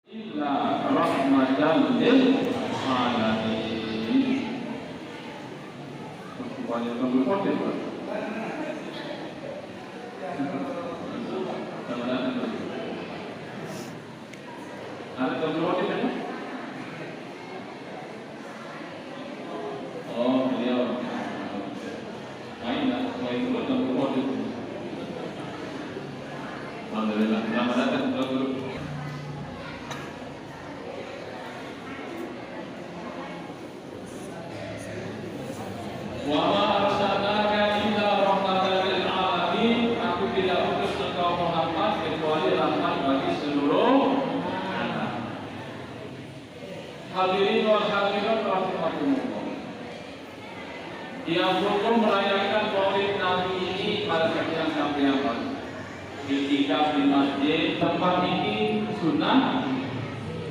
illa rahmatan lil alamin. Banyak tombol poten, Pak. Ada tombol poten kan? Oh, beliau. Main dulu tombol poten. Alhamdulillah. Selamat datang tombol. Hadirin wa hadirat rahimakumullah. Yang hukum merayakan Maulid Nabi ini pada yang sampai apa? Itikaf di masjid tempat ini sunnah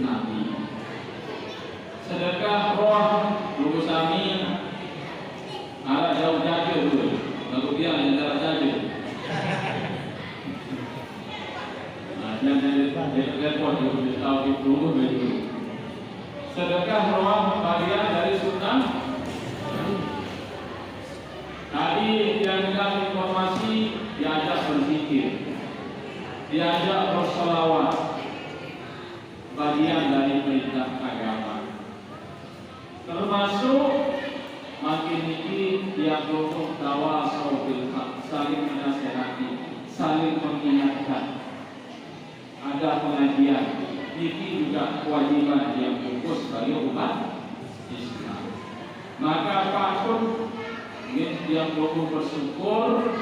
Nabi. Sedekah roh lulus amin. Ada jauh jaga dulu. Lalu dia hanya jarak jaga. Nah, jangan repot dulu tahu itu dulu. Sedekah roh bagian dari sunnah. Tadi yang dalam informasi diajak berzikir, diajak bersolawat, bagian dari perintah agama. Termasuk makin ini yang untuk tawasau bil haq, saling menasihati, saling mengingatkan. Ada pengajian. Ini juga kewajiban yang fokus bagi umat Islam. Maka patut yang perlu bersyukur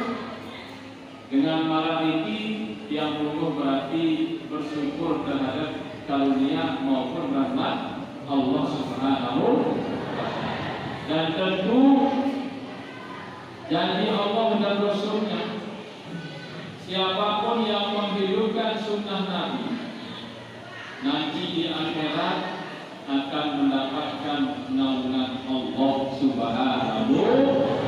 dengan malam ini, yang perlu berarti bersyukur terhadap karunia maupun rahmat Allah Subhanahu wa Ta'ala. Dan tentu janji Allah dan Rasulnya, siapapun yang menghidupkan sunnah Nabi nanti di akhirat akan mendapatkan naungan Allah Subhanahu wa Ta'ala.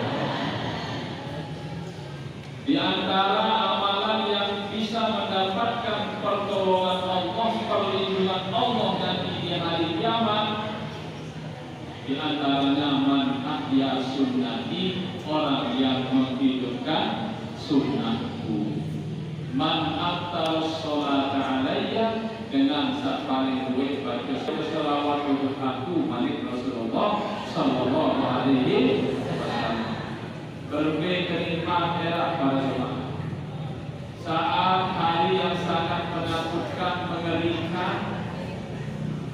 Di antara amalan yang bisa mendapatkan pertolongan Allah, perlindungan Allah nanti di hari kiamat, di antaranya man ahya sunnati, orang yang menghidupkan sunnahku. Man aktar sholata alayya, dengan paling luwih baca selawat untuk aku Malik Rasulullah sallallahu alaihi wasallam. Berbagai kenikmatan era para jemaah. Saat hari yang sangat menakutkan, mengerikan,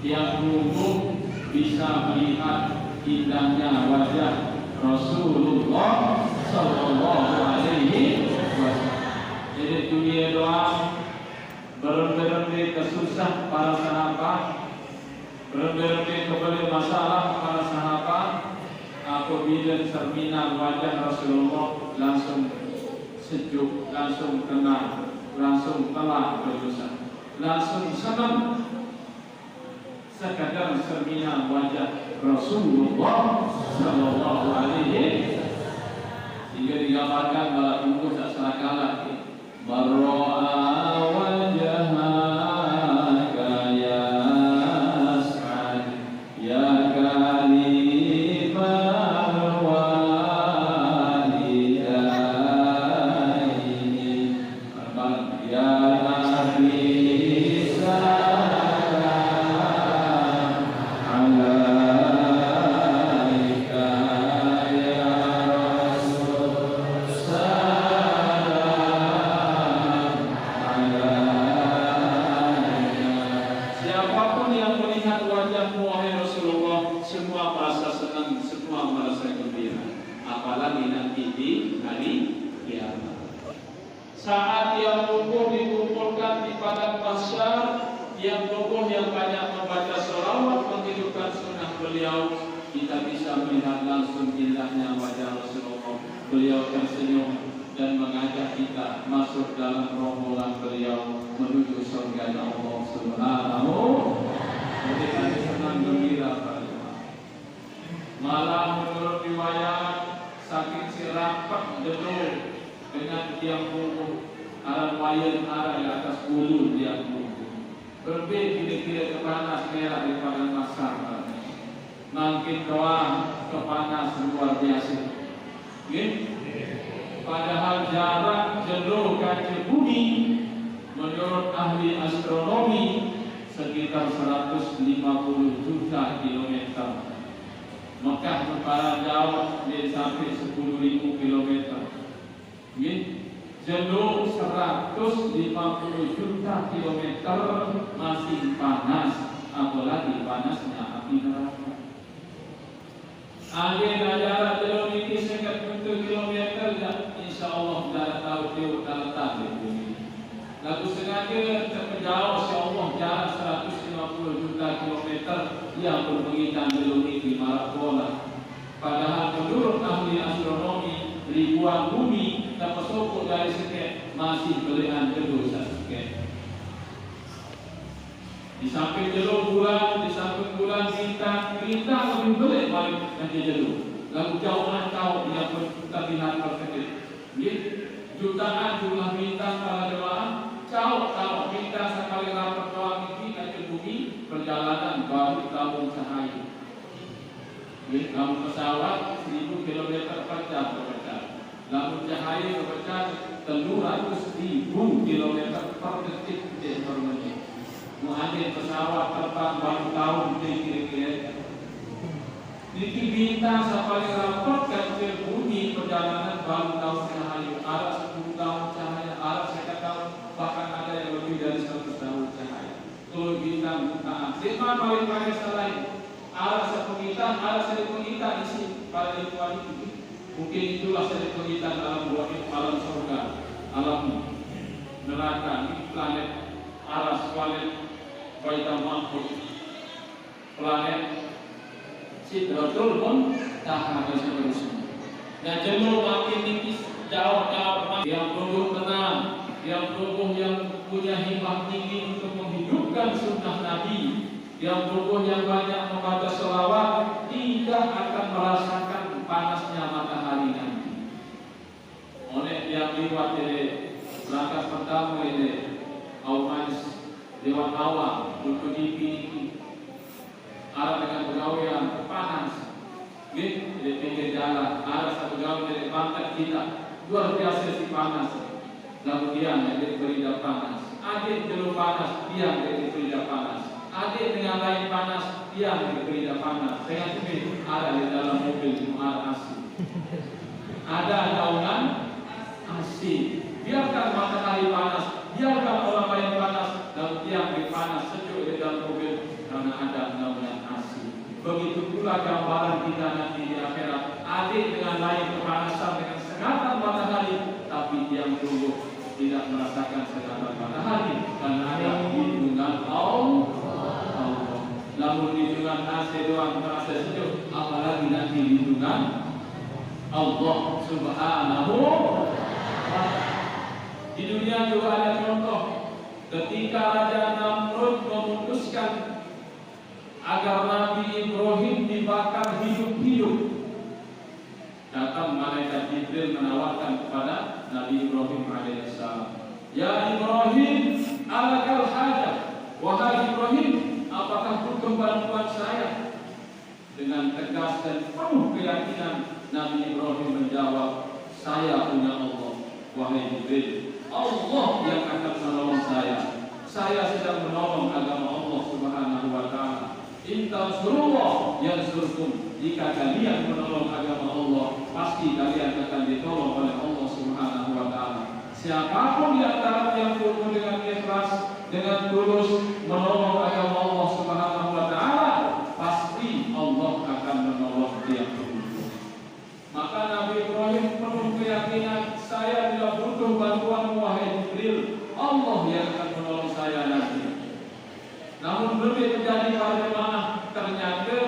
yang umum bisa melihat indahnya wajah Rasulullah sallallahu alaihi wasallam. Jadi dunia doa berhenti kesusah para sahabat, berhenti kembali masalah para sahabat. Apabila cerminan wajah Rasulullah langsung sejuk, langsung tenang, langsung telah berdosa, langsung senang. Sekadar cerminan wajah Rasulullah sallallahu alaihi, hingga digambarkan bahwa tubuh tak salah kalah. Marra'a wajhaka ya as'ad ya kalimah walidaini ya nabi salam alaika ya rasul salam. Siapapun yang melihat wajahmu wahai Rasulullah, semua merasa senang, semua merasa gembira. Apalagi nanti di hari kiamat, saat yang wukuf dikumpulkan di padang mahsyar, yang wukuf yang banyak membaca sholawat menghidupkan sunnah beliau, kita bisa melihat langsung indahnya wajah Rasulullah. Beliau tersenyum dan mengajak kita masuk dalam rombongan beliau menuju surga Allah Subhanahu wa Ta'ala. Jadi kami senang gembira pada malah menurut riwayat saking sirapat jenuh dengan tiang punggung alam wayan arah di atas bulu tiang punggung. berbeda kira-kira kepanas merah di padang Masar. Makin doang kepanas luar biasa. Padahal jarak jauh kaca bumi menurut ahli astronomi sekitar 150 juta kilometer. Mekah Utara jauh dia sampai 10.000 kilometer. Jauh 150 juta kilometer masih panas, apalagi panasnya api neraka. Ada jarak jauh ini sekitar 10 kilometer, insya Allah tidak tahu dia letak di bumi. Lalu sengaja terjauh, insya Allah jarak 150 juta kilometer yang berpengitan jauh ini marak bola. Padahal menurut ahli astronomi ribuan bumi dapat sokok dari sekian masih belian jauh sekian. Di samping jauh bulan, di samping bulan bintang lebih belit balik nanti jauh. Lalu jauhan kau yang terlihat terkecil. Jutaan jumlah bintang pada jemaah. Kalau bintang sekali rapat doang ini ke bumi perjalanan baru tahun cahaya. Kamu pesawat 1000 km per jam berjalan. Lalu cahaya berjalan 300.000 km per detik per menit. Mengambil pesawat terbang baru tahun kira-kira. Niki bintang sampai rapat ke bumi perjalanan baru tahun cahaya. Arah 10 tahun cahaya, arah 1 tahun, bahkan ada yang lebih dari 100 tahun cahaya. Kalau bintang bukaan, siapa paling banyak selain arah sepenghitan, arah sepenghitan di sini pada lingkungan itu. Mungkin itulah sepenghitan dalam buah alam surga, alam neraka, ini planet arah planet Baitul Mahfuz, planet Sidratul Muntaha dan seterusnya. Dan jauh makin nipis, jauh yang tumbuh tenang, yang tumbuh yang punya hikmah tinggi untuk menghidupkan sunnah Nabi, yang tumbuh yang banyak membaca selawat, tidak akan merasakan panasnya matahari nanti. Oleh yang lewat dari langkah pertama ini, Aumanis Dewan Awal untuk dipilih arah dengan pegawai yang panas, di pinggir jalan, arah satu pegawai dari pantai kita luar biasa si panas. Lalu dia menjadi berida panas. Adik belum panas, dia menjadi berida panas. Adik dengan lain panas, dia menjadi berida panas. Dengan itu ada di dalam mobil muar asli. Ada daunan asli. Biarkan matahari panas, biarkan orang lain panas, lalu dia menjadi panas sejuk di dalam mobil karena ada daunan asli. Begitu pula gambaran kita nanti di akhirat. Adik dengan lain kepanasan dengan sengatan matahari, tapi dia menunggu tidak merasakan sengatan matahari karena ada lindungan Allah. Namun lindungan nasi doang merasa sejuk, apalagi nanti lindungan Allah Subhanahu wa ta'ala. Di dunia juga ada contoh ketika Raja Namrud memutuskan agar Nabi Ibrahim dibakar hidup-hidup. Datang malaikat Jibril menawarkan kepada Nabi Ibrahim alaihissalam, "Ya Ibrahim, alakal hajah." Wahai Ibrahim, apakah butuh bantuan saya? Dengan tegas dan penuh keyakinan Nabi Ibrahim menjawab, "Saya punya Allah." Wahai Jibril, Allah yang akan menolong saya. Saya sedang menolong agama Allah Subhanahu wa ta'ala. In tansurullah yansurkum. Jika kalian menolong agama Allah, pasti kalian akan ditolong oleh Allah Subhanahu wa ta'ala. Siapapun di antara yang pun dengan ikhlas, dengan tulus menolong agama Allah Subhanahu wa ta'ala, pasti Allah akan menolong dia. Maka Nabi Ibrahim penuh keyakinan, saya tidak butuh bantuan wahai Jibril, Allah yang akan menolong saya nanti. Namun belum terjadi pada jemaah, ternyata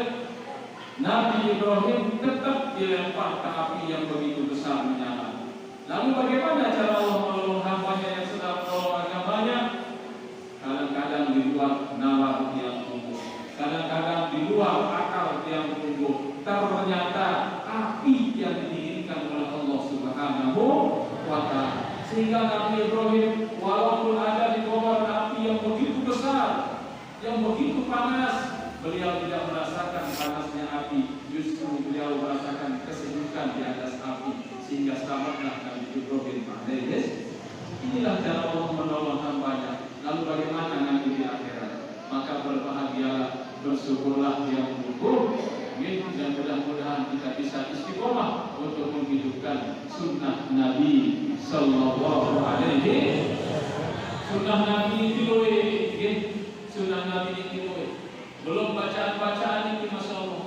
Nabi Ibrahim tetap dilempar ke api yang begitu besar menyala. Lalu bagaimana cara Allah menolong hambanya yang sedang menolong agamanya? Kadang-kadang di luar nalar yang tumbuh, kadang-kadang di luar akal yang tumbuh. Ternyata api yang diinginkan oleh Allah Subhanahu wa ta'ala. Sehingga Nabi Ibrahim walaupun ada di kobaran api yang begitu besar, dilemparkan di atas api sehingga selamatlah Nabi Ibrahim alaihi. Inilah cara Allah menolong hambanya. Lalu bagaimana nanti di akhirat? Maka berbahagialah, bersyukurlah yang bersyukur, dan mudah-mudahan kita bisa istiqomah untuk menghidupkan sunnah Nabi Sallallahu Alaihi. Sunnah Nabi itu sunnah Nabi itu belum bacaan-bacaan ini, masya Allah.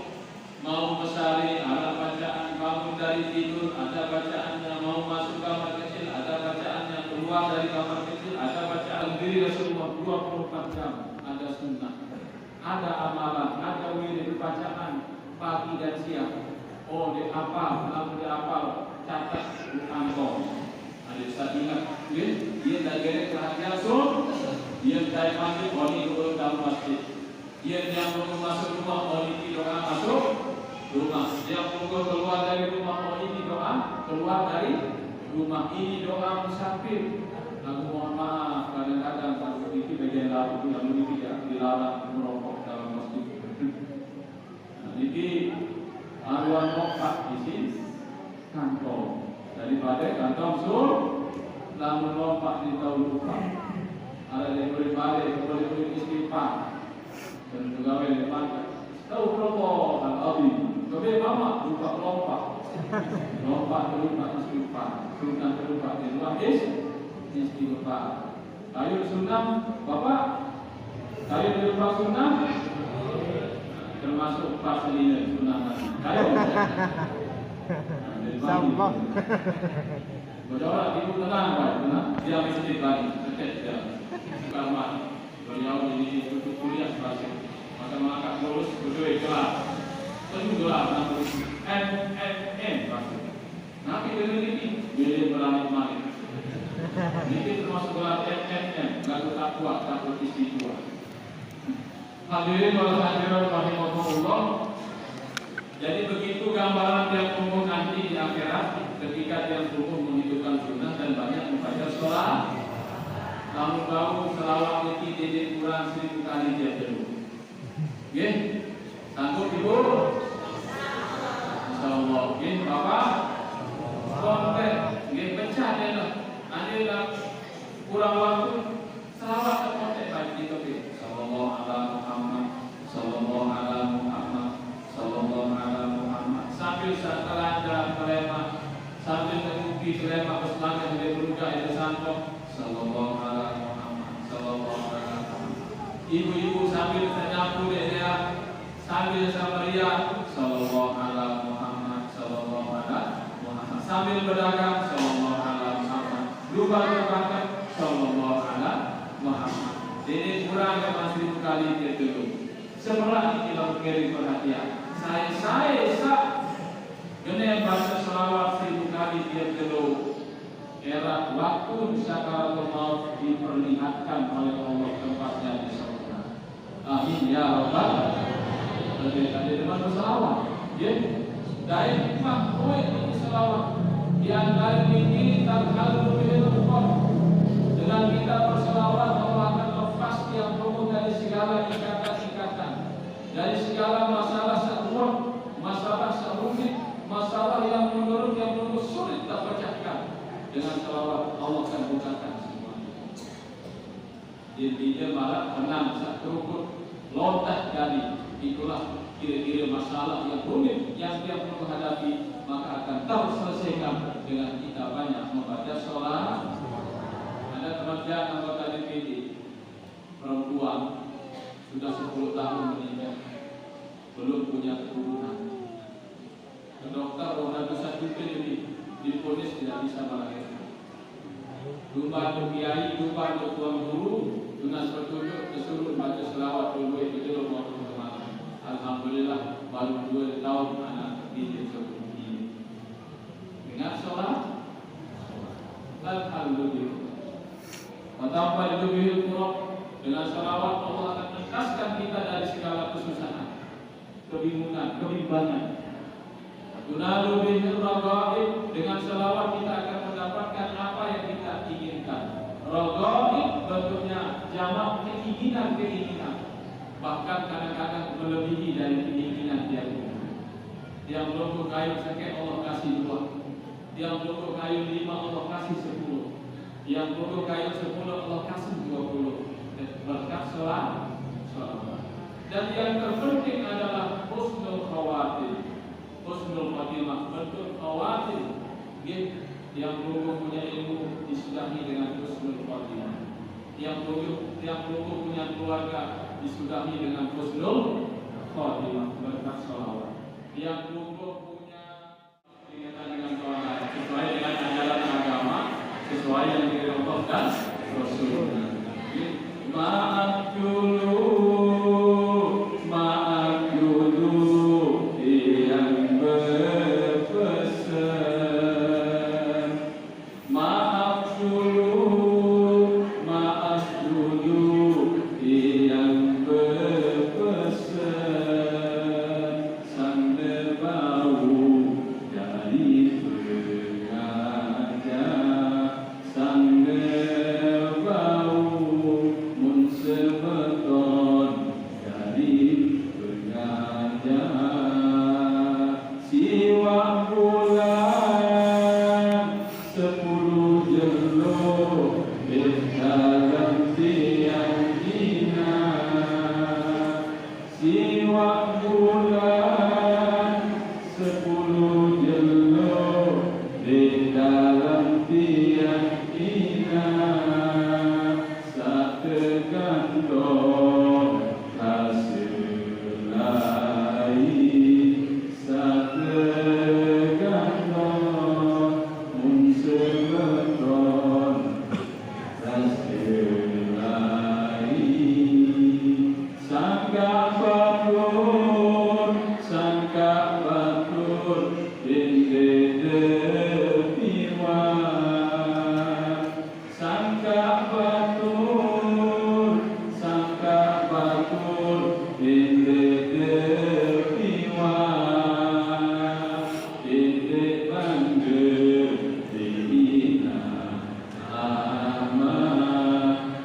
Mau mesari ada bacaan, bangun dari tidur ada bacaannya, mau masuk kamar kecil ada bacaannya, keluar dari kamar kecil ada bacaan. Diri Rasulullah 24 jam ada sunnah, ada amalan, ada wirid bacaan pagi dan siang. Oh, dihafal, lalu dihafal, catat di kantong. Ada saya ingat, dia tak gerek perhatian sur, dia tak mandi, oh ini dulu dalam masjid. Dia yang mau masuk rumah, oh ini doa masuk rumah. Dia mau keluar dari rumah, oh ini doa keluar dari rumah. Ini doa musafir. Aku mohon maaf, kadang-kadang kalau itu bagian lalu tidak dilarang merokok dalam masjid. Jadi haruan rokok di sini kantong daripada kantong sur, lalu lompat di tahun lupa. Ada yang boleh balik, boleh istighfar. Dan juga boleh makan. Tahu rokok al-abi. Tapi mama lupa lompat lupa istighfar. Sunnah lupa di luar istighfar. Ayo sunnah, bapak. Ayo lupa sunnah. Termasuk pasalnya sunnah Nabi. Ayo. Sama. Berdoa ibu tenang, Pak. Tenang. Dia mesti balik. Dia. Karena beliau ini untuk kuliah pasir. Maka mengangkat lulus berdua kelas. Penuh gelar namun NNN pasir. Nanti ini boleh berani-berani. Ini termasuk gelar NNN. Lalu takwa, takut istighfar. Hadirin wal hadirat rahimahullah. Jadi begitu gambaran yang umum nanti di akhirat ketika dia umum menghidupkan sunnah dan banyak membaca sholat. Namun baru selawat ini di Quran 1000 kali dia dulu. Oke, sanggup ibu? Insyaallah. Oke, bapak. Konten, oke, pecah dia lah. Anda kurang waktu selawat ke konten lagi itu. Sallallahu alaihi Muhammad, sallallahu alaihi Muhammad, sallallahu alaihi Muhammad. Sambil setelah kelema, sambil teruki kelema keselangan dari berujak itu santong. Sallallahu alaihi Muhammad, sallallahu alaihi Muhammad. Ibu-ibu sambil menyapu dia, sambil samaria, sallallahu alaihi Muhammad, sallallahu alaihi Muhammad. Sambil berdagang, sallallahu alaihi Muhammad. Lupa terbakar, sallallahu alaihi Muhammad. Ini kurang masih kali dia dulu. Semerah ini kalau kirim perhatian. Saya kena baca selawat 1000 kali dia dulu. Era waktu sakaratul maut diperlihatkan oleh Allah tempatnya di surga. Amin ya rabbal alamin. Ada teman berselawat, ya. Dari hikmah ini selawat. Yang dari ini terhalu bil qulub. Dengan kita berselawat Allah akan lepas tiap tubuh dari segala ikatan-ikatan, dari segala masalah seruak, masalah serumit, masalah yang menurut sulit terpecahkan. Dengan selawat Allah akan bukakan semua. Intinya malah tenang, terukut, lontar dari itulah kira-kira masalah yang rumit yang dia perlu hadapi, maka akan terselesaikan dengan kita banyak membaca sholat. Ada teman-teman anggota DPD perempuan sudah 10 tahun meninggal, belum punya keturunan. Ke dokter udah bisa juga jadi diponis tidak bisa melahirkan. Lupa untuk kiai, lupa untuk tuan guru, tunas petunjuk disuruh baca selawat dulu itu dulu mau kemana. Alhamdulillah baru 2 tahun anak ini seperti ini. Ingat sholat? Alhamdulillah. Betapa itu bihil Quran dengan salawat Allah akan menentaskan kita dari segala kesusahan, kebingungan, kebimbangan. Tunalu bihil ragaib, dengan salawat kita akan mendapatkan apa yang kita inginkan. Ragaib bentuknya jamak keinginan, bahkan kadang-kadang melebihi dari keinginan dia. Yang rokok kayu sakit Allah kasih 2. Yang rokok kayu 5 Allah kasih 10. Yang rokok kayu 10 Allah kasih 20. Berkat selawat. Dan yang terpenting adalah husnul khawatir. Husnul khatimah, bentuk khawatir. Yang rokok punya ilmu disudahi dengan husnul khatimah. Yang rokok punya keluarga disudahi dengan husnul khatimah, berkat selawat. Yang rokok punya keinginan dengan Tuhan sesuai dengan ajaran agama, sesuai yang diridhoi dan Rasulullah. Maaf dulu yang berpesan. Maaf dulu yang berpesan. Sambil bau dari pengaja, sambil bau sebeton dari pengaja. Siwa bulan 10 jelo dalam tiang dina. Siwa bulan 10 jelo dalam tiang dina. Tergantung hasil lain, tergantung sebeton hasil lain. Sangka batur binde depiwan. Sangka batur binde depiwan. Binde bangger dina ama.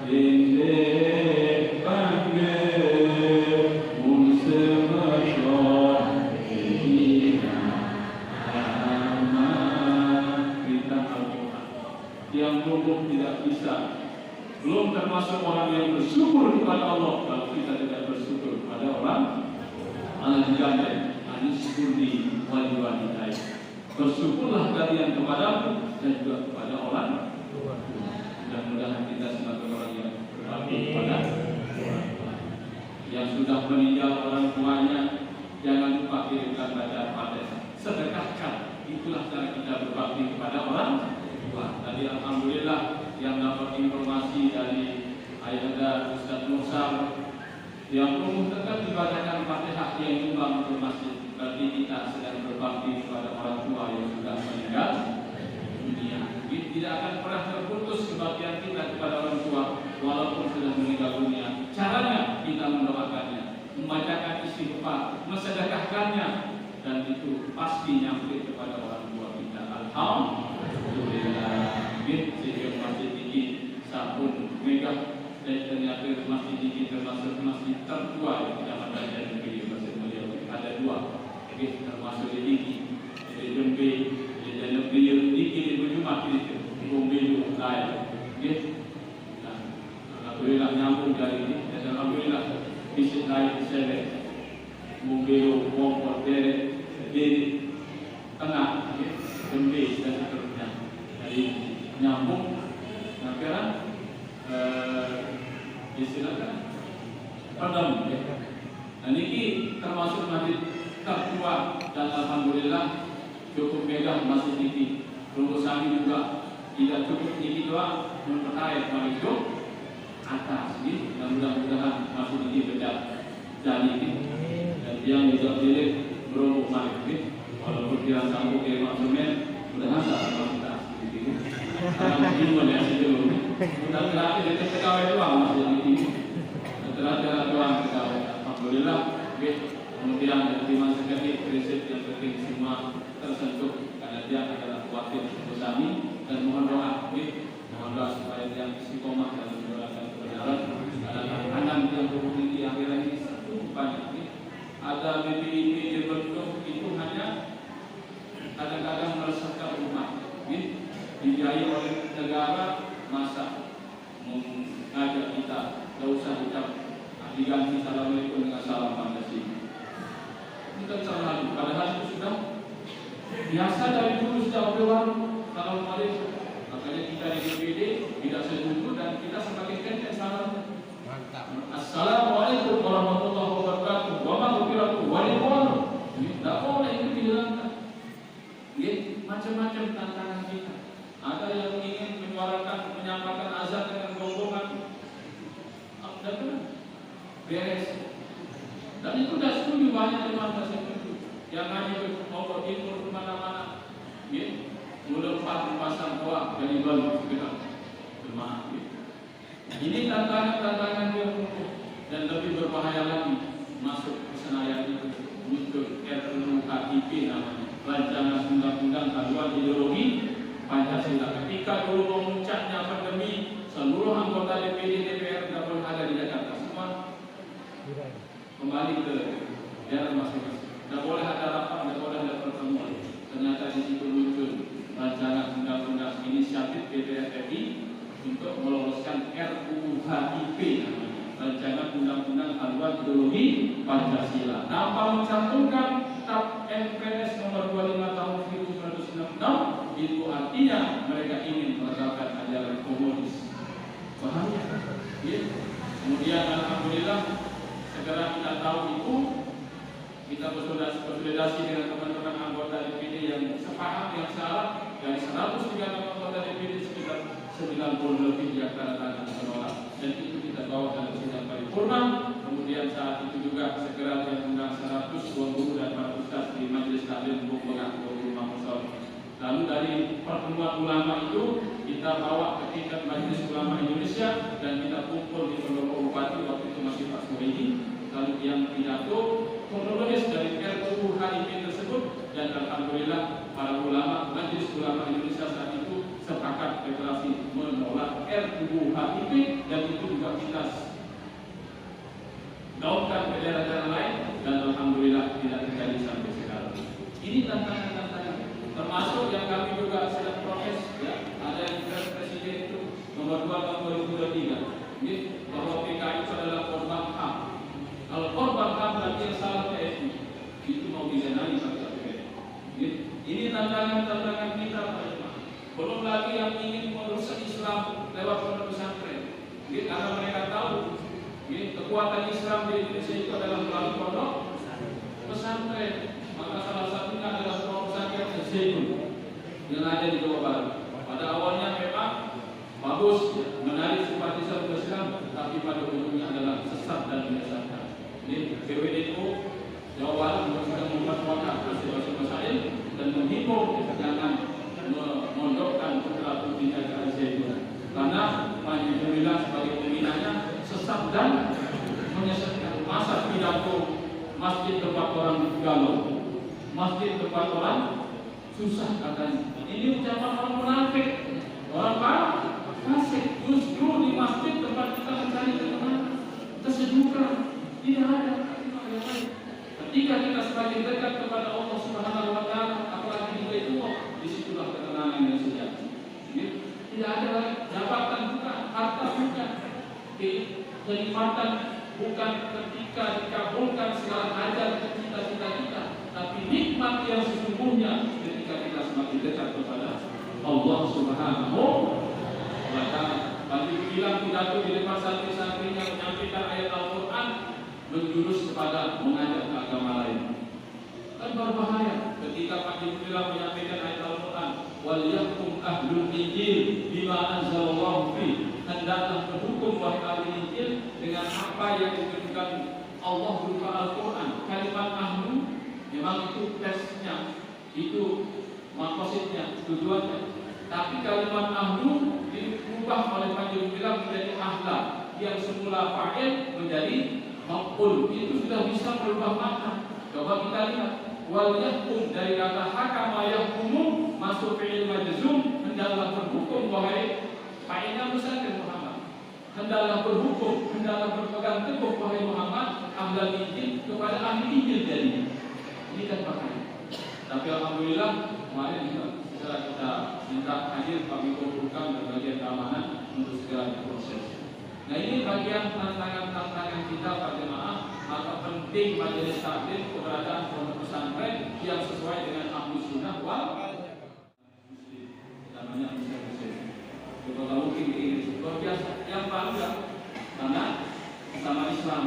Binde bangger semeton dina ama. Kita Al-Quran yang belum tidak bisa, belum termasuk orang yang bersyukur kepada Allah kalau kita tidak bersyukur kepada orang al-jannah. Anisyukuri wali-wali. Bersyukurlah kalian kepadaku dan juga kepada orang. Mudah-mudahan kita sebagai orang yang berbakti kepada yang sudah meninggal orang tuanya, jangan lupa kirimkan bacaan Fatihah, sedekahkan. Itulah cara kita berbakti kepada orang tua. Tadi alhamdulillah yang dapat informasi dari Ayahanda Ustaz Musa yang tetap dibacakan Fatihah yang nyumbang ke masjid. Berarti kita sedang berbakti kepada orang tua yang sudah meninggal dunia. Tidak akan pernah terputus kebaktian kita kepada orang tua walaupun sudah meninggal dunia. Caranya kita mendoakannya, membacakan istighfar, mensedekahkannya, dan itu pasti nyampe kepada orang tua kita. Alhamdulillah. Sehingga masjid ini sabun megah dan ternyata masjid ini termasuk masjid tertua yang tidak ada di negeri Masjid Mulia. Ada 2, termasuk di Diki, di Jembe, di Jembe, Diki di Bujumat itu, Jembe itu lain. Alhamdulillah nyambung dari ini. Dan alhamdulillah bisnis lain selek, Jembe, Wongkot, di tengah, Jembe dan seterusnya. Jadi nyambung. Nah sekarang istilahkan perdam. Nah ini termasuk masjid tertua dan alhamdulillah cukup megah masjid ini. Rumusannya juga tidak cukup tinggi doang, memperkaya itu atas. Dan mudah-mudahan masjid ini berjaya jadi dan yang juga milik berumur malik. Walaupun dia sanggup ke maksumen, mudah-mudahan tak terbatas. Karena ya sejauh sudah terakhir itu pegawai doang masih di sini. Terakhir doang pegawai. Alhamdulillah. Kemudian terima sekali prinsip yang penting semua tersentuh karena dia adalah wakil kami dan mohon doa. Mohon doa supaya dia istiqomah dalam menjalankan kebenaran. Karena anak yang berhubungi di akhirat ini satu banyak. Ada BPIP dibentuk itu hanya dihargai oleh negara, masa mengajak kita tidak usah ucap diganti Assalamualaikum dengan salam Pancasila. Ini kan salah, padahal itu sudah biasa dari dulu sejak Orde Baru. Assalamualaikum. Makanya kita di DPD tidak setuju dan kita semakin kencang salam. Assalamualaikum warahmatullahi wabarakatuh. Wa maghfiratuh wa ridwanuh. Tidak boleh itu dihilangkan. Macam-macam tantangan kita. Ada yang ingin menyuarakan, menyampaikan azan dengan gonggongan. Dan benar, beres. Dan itu sudah setuju banyak teman saya setuju. Yang hanya nomor timur kemana-mana, melompat dipasang doa dari baru kita jemaah. Ini tantangan-tantangan yang dan lebih berbahaya lagi masuk ke Senayan itu muncul RUU HIP namanya, rancangan undang-undang haluan ideologi Pancasila. Ketika dulu memuncaknya pandemi, seluruh anggota DPD DPR tidak boleh ada di Jakarta, semua kembali ke daerah masing-masing. Tidak boleh ada rapat, tidak boleh ada pertemuan. Ternyata di situ muncul rancangan undang-undang inisiatif DPR RI untuk meloloskan RUU HIP namanya, rancangan undang-undang haluan ideologi Pancasila. Tanpa mencantumkan TAP MPS nomor 25 tahun 1996, itu artinya mereka ingin menerapkan ajaran komunis. Bahaya. Kemudian alhamdulillah segera kita tahu itu, kita berkonsolidasi dengan teman-teman anggota DPD yang sepaham, yang salah. Dari 103 anggota DPD sekitar 90 lebih yang tanda tangan menolak, dan itu kita bawa dalam sidang paripurna. Kemudian saat itu juga segera diundang 100 guru dan para ustaz di Majelis Taklim Bogor 25 musola. Lalu dari pertemuan ulama itu kita bawa ke tingkat Majelis Ulama Indonesia dan kita kumpul di Pendopo Bupati, waktu itu masih Pak Suhaidi. Lalu yang pidato kronologis dari RUU HIP tersebut, dan alhamdulillah para ulama Majelis Ulama Indonesia saat itu sepakat deklarasi menolak RUU HIP, dan itu juga kita gaungkan ke daerah-daerah lain, dan alhamdulillah tidak terjadi sampai sekarang. Ini tantangan-tantangan, termasuk yang kami juga sedang proses, ya, ada yang presiden itu nomor 2 tahun 2023, bahwa PKI itu adalah korban HAM. Kalau korban HAM berarti yang salah PSI, itu mau dizenani sampai ini tantangan-tantangan kita, Pak Jemaah. Belum lagi yang ingin merusak Islam lewat pondok pesantren, karena mereka tahu kekuatan Islam di Indonesia itu adalah melalui pondok pesantren. Maka salah satunya adalah pondok pesantren Zaitun yang ada di Jawa Barat. Pada awalnya memang bagus, menarik simpatisan Islam, tapi pada ujungnya adalah sesat dan menyesatkan. Ini PWNU Jawa Barat sudah membuat wakaf masing-masing masail dan menghimbau jangan memondokkan perilaku di acara Zaitun, karena alhamdulillah sebagai pembinanya sesat dan menyesatkan. Masa pidato masjid tempat orang galau, masjid tempat orang susah katanya. Ini ucapan orang munafik, orang fasik. Justru di masjid tempat kita mencari ketenangan, kesejukan, tidak ada. Ketika kita semakin dekat kepada Allah Subhanahu wa Ta'ala, apalagi di Baitullah, disitulah ketenangan yang sejati. Tidak ada lagi jabatan bukan, harta bukan, kenikmatan bukan ketika dikabulkan segala hajat cita-cita kita, tapi nikmat yang sesungguhnya ketika kita semakin dekat kepada Allah Subhanahu wa Ta'ala. Bagi bilang pidato di depan santri-santrinya menyampaikan ayat Al-Quran menjurus kepada mengajak ke agama lain, kan berbahaya. Ketika Pak Jibril menyampaikan ayat Al-Quran, wal yahkum ahlul injil bima anzalallahu fi, hendaklah berhukum wahai ahli Injil dengan apa yang diberikan Allah berupa Al-Quran. Kalimat ahlu memang itu tesnya, itu maksudnya, tujuannya. Tapi kalimat ahlu diubah oleh Pak Jibril menjadi ahla, yang semula fa'il menjadi maqul. Itu sudah bisa berubah makna. Coba kita lihat, wal yahkum dari kata hakama yahkumu masuk fi'il majzum, hendaklah berhukum wahai fa'ilnya Musa Muhammad, hendaklah berhukum, hendaklah berpegang teguh wahai Muhammad ahlul Injil kepada ahli Injil jadinya. Ini kan maknanya. Tapi alhamdulillah kemarin juga segera kita minta hadir kami kumpulkan dan bagian keamanan untuk segera diproses. Nah, ini bagian tantangan kita para jemaah. Maka penting majelis taklim keberadaan pondok pesantren yang sesuai dengan Ahlus Sunnah wal namanya muslim. Kalau mungkin di Inggris luar biasa yang bangga karena sama Islam,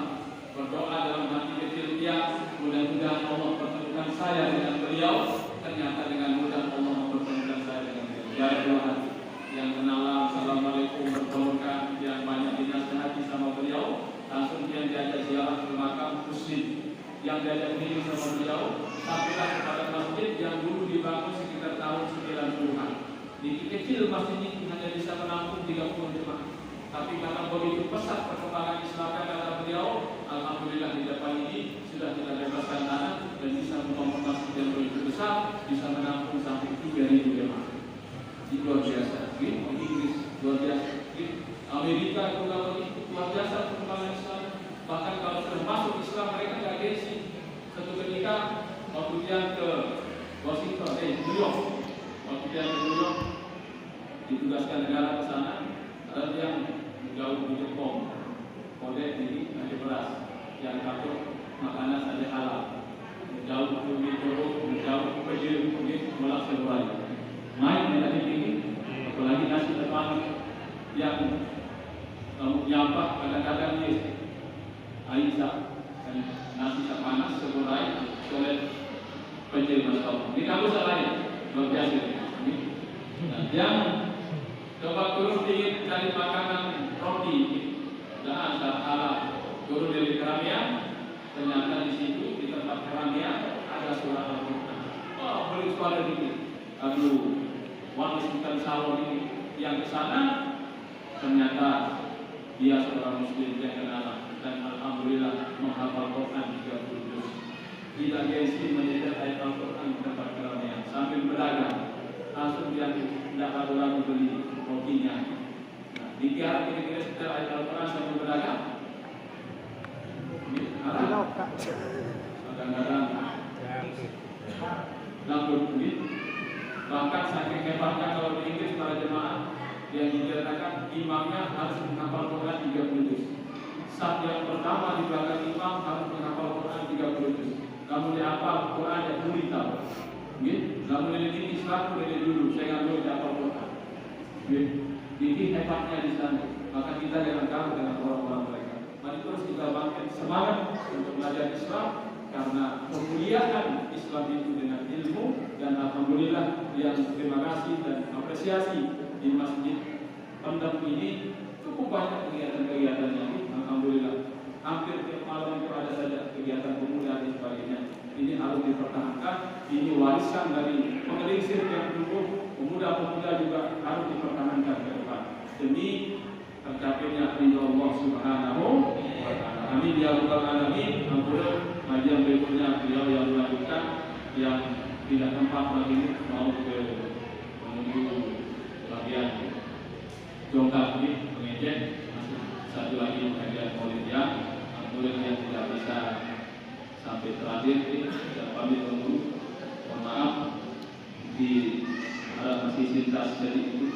berdoa dalam hati kecil dia, mudah-mudahan Allah pertemukan saya dengan beliau. Ternyata dengan mudah Allah mempertemukan saya dengan beliau. Dari dua hati yang kenalan, assalamualaikum, bertolongkan, yang banyak dinasihati sama beliau, langsung dia diajak ziarah ke makam muslim, yang diajak meeting sama beliau, sampailah kepada masjid yang dulu dibangun sekitar tahun 90-an. Di kecil masjid ini hanya bisa menampung 30 jemaah. Tapi karena begitu pesat perkembangan Islam kata beliau, alhamdulillah di depan ini sudah kita bebaskan tanah dan bisa membangun masjid yang begitu besar, bisa menampung sampai 3.000 jemaah. Ini luar biasa. Di Inggris luar biasa. Di Amerika juga begitu luar biasa perkembangan Islam. Bahkan kalau sudah masuk Islam mereka nggak gengsi. Satu ketika waktu dia ke Washington, New York, waktu dia ke New York ditugaskan negara ke sana, ada yang jauh di Jepang, kode ini ada beras, yang satu makanan saja halal, jauh di Jepang, jauh ke Jepang, mulai Februari, main dari ini, apalagi nasi depan yang nyampah kadang-kadang ni Aisyah nasi tak panas seburai oleh penjil masalah. Ini kamu lain luar biasa. Yang coba turun dingin dari makanan roti dan asal halal turun dari keramaian, ternyata di situ di tempat keramaian ada surah Al-Quran. Oh, beli suara dikit. Aduh, wanita bukan salon ini yang ke sana ternyata dia seorang muslim yang kenal dan alhamdulillah menghafal Quran 30 juz. Tidak gengsi menyetel ayat Al-Quran di tempat keramaian sambil berdagang. Langsung dia tidak ragu-ragu beli rotinya. Nah, dikira kira-kira setel ayat Al-Quran sambil berdagang. Kadang-kadang langsung beli. Bahkan saking hebatnya kalau di Inggris para jemaah yang dikatakan imamnya harus menghafal Quran 30 juz. Saat yang pertama di belakang imam harus menghafal Quran 30 juz. Kamu dihafal Quran yang berita. Namun ini Islam dari dulu saya nggak boleh dihafal Quran. Ini hebatnya di sana. Maka kita jangan kalah dengan orang-orang mereka. Mari terus kita bangkit semangat untuk belajar Islam karena kemuliaan Islam itu dengan ilmu dan alhamdulillah yang terima kasih dan apresiasi di masjid Pendem ini cukup banyak kegiatan-kegiatan ini. Alhamdulillah hampir tiap malam itu ada saja kegiatan pemuda dan sebagainya. Ini harus dipertahankan. Ini warisan dari pengelingsir yang dulu. Pemuda-pemuda juga harus dipertahankan ke depan demi tercapainya ridho Allah Subhanahu wa Ta'ala. Amin ya rabbal alamin. Alhamdulillah kajian berikutnya beliau yang melanjutkan yang tidak tempat lagi mau ke menuju bagian jongkak ini pengejek. Satu lagi kajian politik alhamdulillah yang tidak bisa sampai terakhir ini saya pamit dulu. Mohon maaf di masih sintas jadi itu.